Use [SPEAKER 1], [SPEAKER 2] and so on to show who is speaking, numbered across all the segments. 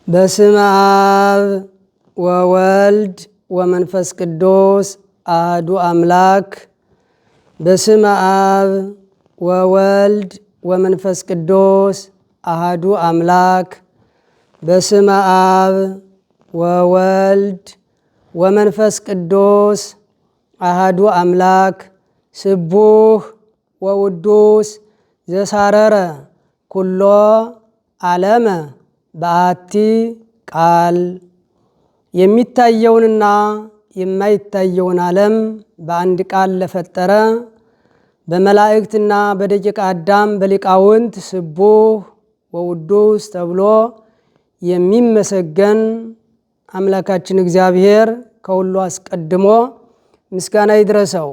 [SPEAKER 1] በስመ አብ ወወልድ ወመንፈስ ቅዱስ አሐዱ አምላክ። በስመ አብ ወወልድ ወመንፈስ ቅዱስ አሐዱ አምላክ። በስመ አብ ወወልድ ወመንፈስ ቅዱስ አሐዱ አምላክ። ስቡሕ ወውዱስ ዘሳረረ ኩሎ ዓለመ በአሐቲ ቃል። የሚታየውንና የማይታየውን ዓለም በአንድ ቃል ለፈጠረ በመላእክትና በደቂቀ አዳም በሊቃውንት ስቡሕ ወውዱስ ተብሎ የሚመሰገን አምላካችን እግዚአብሔር ከሁሉ አስቀድሞ ምስጋና ይድረሰው።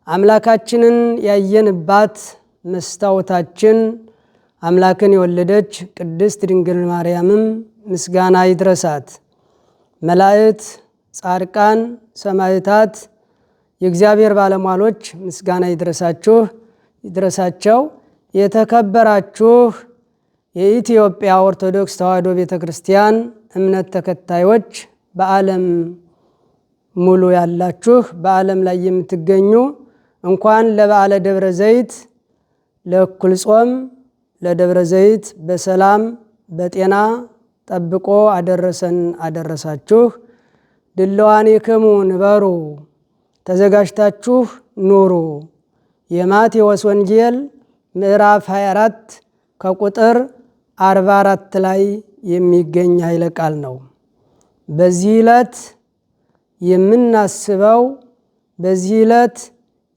[SPEAKER 1] አምላካችንን ያየንባት መስታወታችን አምላክን የወለደች ቅድስት ድንግል ማርያምም ምስጋና ይድረሳት። መላእክት፣ ጻድቃን፣ ሰማዕታት፣ የእግዚአብሔር ባለሟሎች ምስጋና ይድረሳቸው። የተከበራችሁ የኢትዮጵያ ኦርቶዶክስ ተዋሕዶ ቤተ ክርስቲያን እምነት ተከታዮች፣ በዓለም ሙሉ ያላችሁ፣ በዓለም ላይ የምትገኙ እንኳን ለበዓለ ደብረ ዘይት ለእኩል ጾም ለደብረ ዘይት በሰላም በጤና ጠብቆ አደረሰን አደረሳችሁ። ድለዋኒክሙ ንበሩ፣ ተዘጋጅታችሁ ኑሩ። የማቴዎስ ወንጌል ምዕራፍ 24 ከቁጥር 44 ላይ የሚገኝ ኃይለ ቃል ነው። በዚህ ዕለት የምናስበው፣ በዚህ ዕለት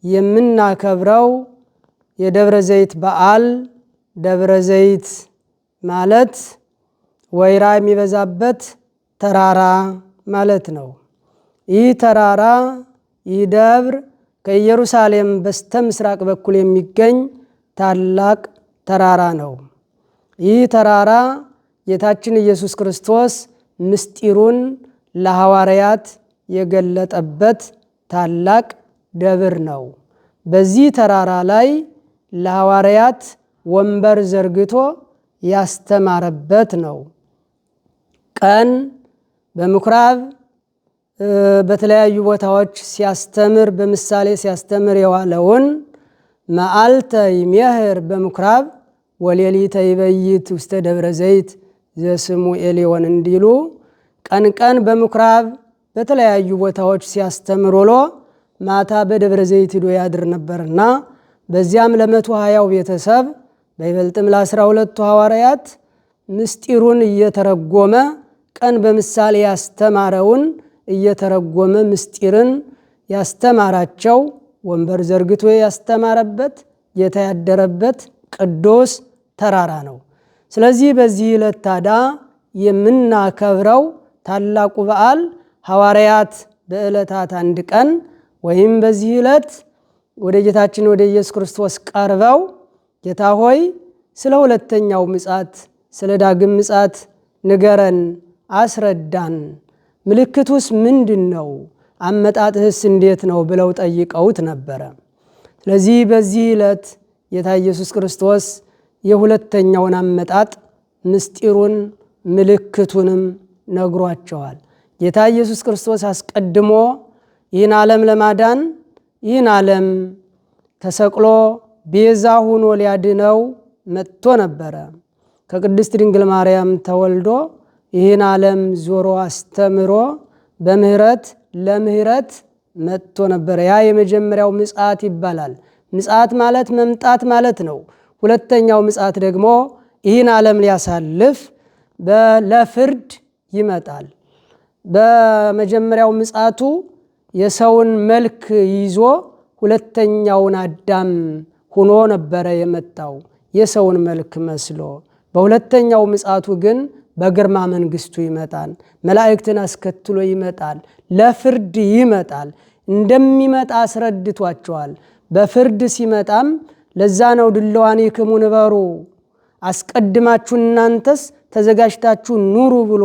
[SPEAKER 1] የምናከብረው የደብረ ዘይት በዓል። ደብረ ዘይት ማለት ወይራ የሚበዛበት ተራራ ማለት ነው። ይህ ተራራ፣ ይህ ደብር ከኢየሩሳሌም በስተ ምስራቅ በኩል የሚገኝ ታላቅ ተራራ ነው። ይህ ተራራ ጌታችን ኢየሱስ ክርስቶስ ምስጢሩን ለሐዋርያት የገለጠበት ታላቅ ደብር ነው። በዚህ ተራራ ላይ ለሐዋርያት ወንበር ዘርግቶ ያስተማረበት ነው። ቀን በምኩራብ በተለያዩ ቦታዎች ሲያስተምር፣ በምሳሌ ሲያስተምር የዋለውን መዓልተ ይሜህር በምኩራብ ወሌሊተ ይበይት ውስተ ደብረ ዘይት ዘስሙ ኤሊዮን እንዲሉ ቀን ቀን በምኩራብ በተለያዩ ቦታዎች ሲያስተምር ውሎ ማታ በደብረ ዘይት ሂዶ ያድር ነበርና በዚያም ለ120 ቤተሰብ በይበልጥም ለ12 ሐዋርያት ምስጢሩን እየተረጎመ ቀን በምሳሌ ያስተማረውን እየተረጎመ ምስጢርን ያስተማራቸው፣ ወንበር ዘርግቶ ያስተማረበት፣ ጌታ ያደረበት ቅዱስ ተራራ ነው። ስለዚህ በዚህ ዕለት ታዲያ የምናከብረው ታላቁ በዓል ሐዋርያት በዕለታት አንድ ቀን ወይም በዚህ ዕለት ወደ ጌታችን ወደ ኢየሱስ ክርስቶስ ቀርበው ጌታ ሆይ ስለ ሁለተኛው ምጽአት፣ ስለ ዳግም ምጽአት ንገረን፣ አስረዳን፣ ምልክቱስ ምንድን ነው? አመጣጥህስ እንዴት ነው? ብለው ጠይቀውት ነበረ። ስለዚህ በዚህ ዕለት ጌታ ኢየሱስ ክርስቶስ የሁለተኛውን አመጣጥ ምስጢሩን ምልክቱንም ነግሯቸዋል። ጌታ ኢየሱስ ክርስቶስ አስቀድሞ ይህን ዓለም ለማዳን ይህን ዓለም ተሰቅሎ ቤዛ ሆኖ ሊያድነው መጥቶ ነበረ። ከቅድስት ድንግል ማርያም ተወልዶ ይህን ዓለም ዞሮ አስተምሮ በምህረት ለምህረት መጥቶ ነበረ። ያ የመጀመሪያው ምጽአት ይባላል። ምጽአት ማለት መምጣት ማለት ነው። ሁለተኛው ምጽአት ደግሞ ይህን ዓለም ሊያሳልፍ ለፍርድ ይመጣል። በመጀመሪያው ምጽአቱ የሰውን መልክ ይዞ ሁለተኛውን አዳም ሆኖ ነበረ የመጣው የሰውን መልክ መስሎ። በሁለተኛው ምጽአቱ ግን በግርማ መንግስቱ ይመጣል። መላእክትን አስከትሎ ይመጣል። ለፍርድ ይመጣል። እንደሚመጣ አስረድቷቸዋል። በፍርድ ሲመጣም ለዛ ነው ድለዋኒክሙ ንበሩ፣ አስቀድማችሁ እናንተስ ተዘጋጅታችሁ ኑሩ ብሎ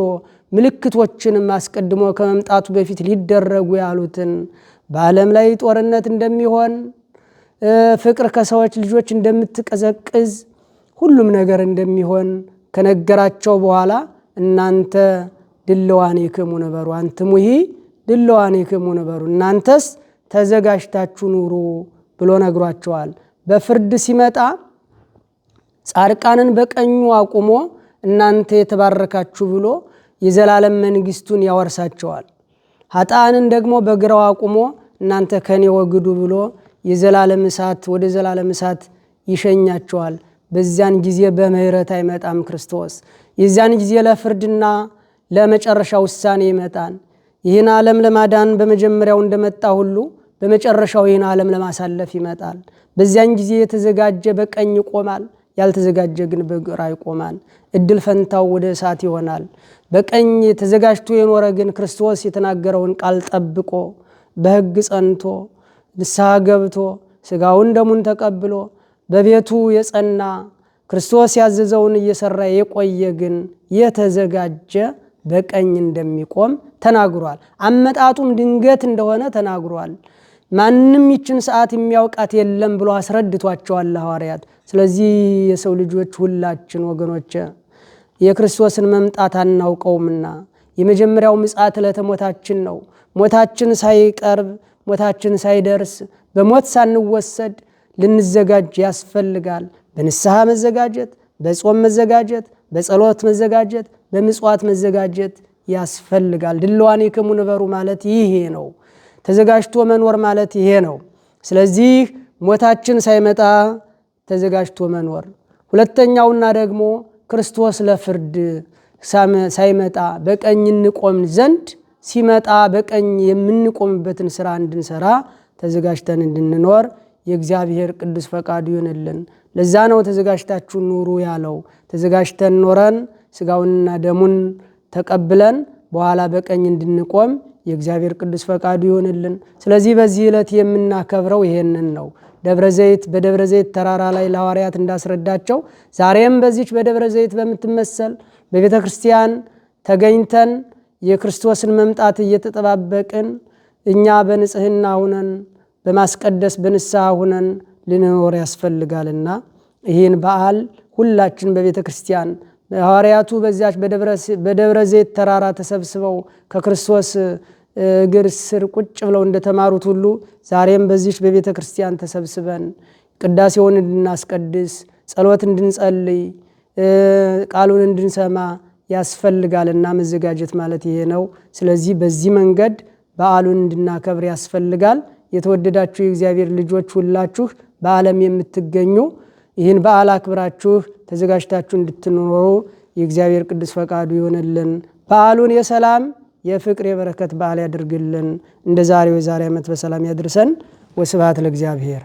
[SPEAKER 1] ምልክቶችንም አስቀድሞ ከመምጣቱ በፊት ሊደረጉ ያሉትን በዓለም ላይ ጦርነት እንደሚሆን፣ ፍቅር ከሰዎች ልጆች እንደምትቀዘቅዝ፣ ሁሉም ነገር እንደሚሆን ከነገራቸው በኋላ እናንተ ድልዋኒክሙ ነበሩ አንትሙሂ ድልዋኒክሙ ነበሩ እናንተስ ተዘጋጅታችሁ ኑሩ ብሎ ነግሯቸዋል። በፍርድ ሲመጣ ጻድቃንን በቀኙ አቁሞ እናንተ የተባረካችሁ ብሎ የዘላለም መንግስቱን ያወርሳቸዋል። ኃጥአንን ደግሞ በግራው አቁሞ እናንተ ከኔ ወግዱ ብሎ የዘላለም እሳት ወደ ዘላለም እሳት ይሸኛቸዋል። በዚያን ጊዜ በምህረት አይመጣም ክርስቶስ። የዚያን ጊዜ ለፍርድና ለመጨረሻ ውሳኔ ይመጣል። ይህን ዓለም ለማዳን በመጀመሪያው እንደመጣ ሁሉ በመጨረሻው ይህን ዓለም ለማሳለፍ ይመጣል። በዚያን ጊዜ የተዘጋጀ በቀኝ ይቆማል፣ ያልተዘጋጀ ግን በግራ ይቆማል። እድል ፈንታው ወደ እሳት ይሆናል። በቀኝ ተዘጋጅቶ የኖረ ግን ክርስቶስ የተናገረውን ቃል ጠብቆ በሕግ ጸንቶ ንስሐ ገብቶ ሥጋውን ደሙን ተቀብሎ በቤቱ የጸና ክርስቶስ ያዘዘውን እየሰራ የቆየ ግን የተዘጋጀ በቀኝ እንደሚቆም ተናግሯል። አመጣጡም ድንገት እንደሆነ ተናግሯል። ማንም ይችን ሰዓት የሚያውቃት የለም ብሎ አስረድቷቸዋል ሐዋርያት። ስለዚህ የሰው ልጆች ሁላችን ወገኖች የክርስቶስን መምጣት አናውቀውምና የመጀመሪያው ምጽአት ዕለተ ሞታችን ነው። ሞታችን ሳይቀርብ ሞታችን ሳይደርስ በሞት ሳንወሰድ ልንዘጋጅ ያስፈልጋል። በንስሐ መዘጋጀት፣ በጾም መዘጋጀት፣ በጸሎት መዘጋጀት፣ በምጽዋት መዘጋጀት ያስፈልጋል። ድልዋኒክሙ ነበሩ ማለት ይሄ ነው። ተዘጋጅቶ መኖር ማለት ይሄ ነው። ስለዚህ ሞታችን ሳይመጣ ተዘጋጅቶ መኖር። ሁለተኛውና ደግሞ ክርስቶስ ለፍርድ ሳይመጣ በቀኝ እንቆም ዘንድ ሲመጣ በቀኝ የምንቆምበትን ስራ እንድንሰራ ተዘጋጅተን እንድንኖር የእግዚአብሔር ቅዱስ ፈቃዱ ይሁንልን። ለዛ ነው ተዘጋጅታችሁ ኑሩ ያለው። ተዘጋጅተን ኖረን ሥጋውንና ደሙን ተቀብለን በኋላ በቀኝ እንድንቆም የእግዚአብሔር ቅዱስ ፈቃዱ ይሁንልን። ስለዚህ በዚህ ዕለት የምናከብረው ይሄንን ነው። ደብረ ዘይት በደብረ ዘይት ተራራ ላይ ለሐዋርያት እንዳስረዳቸው ዛሬም በዚች በደብረ ዘይት በምትመሰል በቤተ ክርስቲያን ተገኝተን የክርስቶስን መምጣት እየተጠባበቅን እኛ በንጽህና ሁነን በማስቀደስ በንስሐ ሁነን ልንኖር ያስፈልጋልና ይህን በዓል ሁላችን በቤተ ክርስቲያን ሐዋርያቱ በዚያች በደብረ ዘይት ተራራ ተሰብስበው ከክርስቶስ እግር ስር ቁጭ ብለው እንደተማሩት ሁሉ ዛሬም በዚች በቤተ ክርስቲያን ተሰብስበን ቅዳሴውን እንድናስቀድስ ጸሎት እንድንጸልይ ቃሉን እንድንሰማ ያስፈልጋልና መዘጋጀት ማለት ይሄ ነው። ስለዚህ በዚህ መንገድ በዓሉን እንድናከብር ያስፈልጋል። የተወደዳችሁ የእግዚአብሔር ልጆች ሁላችሁ በዓለም የምትገኙ ይህን በዓል አክብራችሁ ተዘጋጅታችሁ እንድትኖሩ የእግዚአብሔር ቅዱስ ፈቃዱ ይሆንልን። በዓሉን የሰላም የፍቅር የበረከት በዓል ያድርግልን። እንደ ዛሬው የዛሬ ዓመት በሰላም ያድርሰን። ወስብሐት ለእግዚአብሔር።